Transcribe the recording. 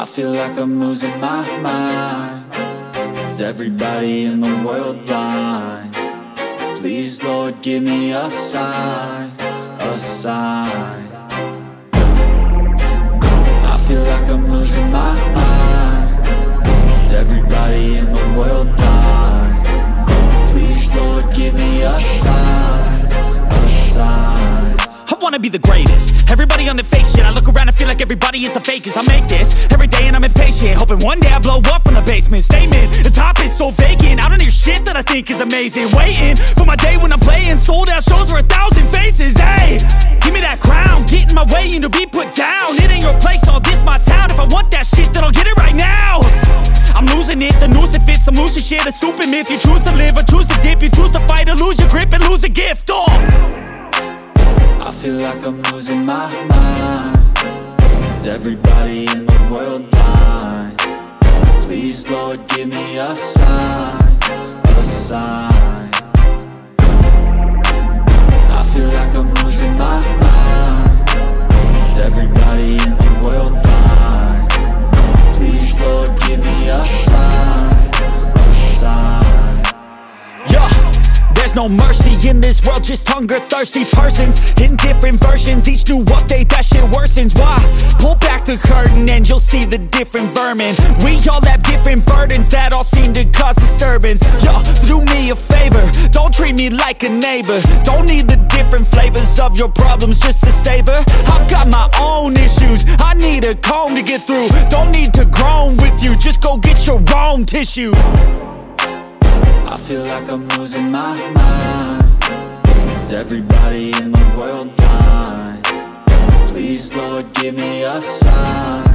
I feel like I'm losing my mind. Is everybody in the world blind? Please, Lord, give me a sign, a sign. I feel like I'm losing my mind. Is everybody in the world blind? Please, Lord, give me a sign, a sign. I wanna be the greatest. Everybody on the fake shit. I look around and feel like everybody is the fakest. I make this every day and I'm impatient, hoping one day I blow up from the basement. Statement, the top is so vacant. I don't hear shit that I think is amazing. Waiting for my day when I'm playing sold out shows for 1,000 faces. Hey, give me that crown, get in my way and to be put down. It ain't your place, all this my town. If I want that shit, then I'll get it right now. I'm losing it, the noose it fits. I'm losing shit, a stupid myth. You choose to live or choose to dip. You choose to fight or lose your grip and lose a gift. I feel like I'm losing my mind. Is everybody in the world blind? Please, Lord, give me a sign, a sign. I feel like I'm losing my mind. Is everybody in the world blind? Please, Lord, give me a sign, a sign. Yeah. There's no mercy in this world, just hunger-thirsty persons in different versions. Each new update, that shit worsens. Why? Pull back the curtain and you'll see the different vermin. We all have different burdens that all seem to cause disturbance. Yo, so do me a favor, don't treat me like a neighbor. Don't need the different flavors of your problems just to savor. I've got my own issues, I need a comb to get through. Don't need to groan with you, just go get your own tissue. I feel like I'm losing my mind. Is everybody in the world blind? Please, Lord, give me a sign,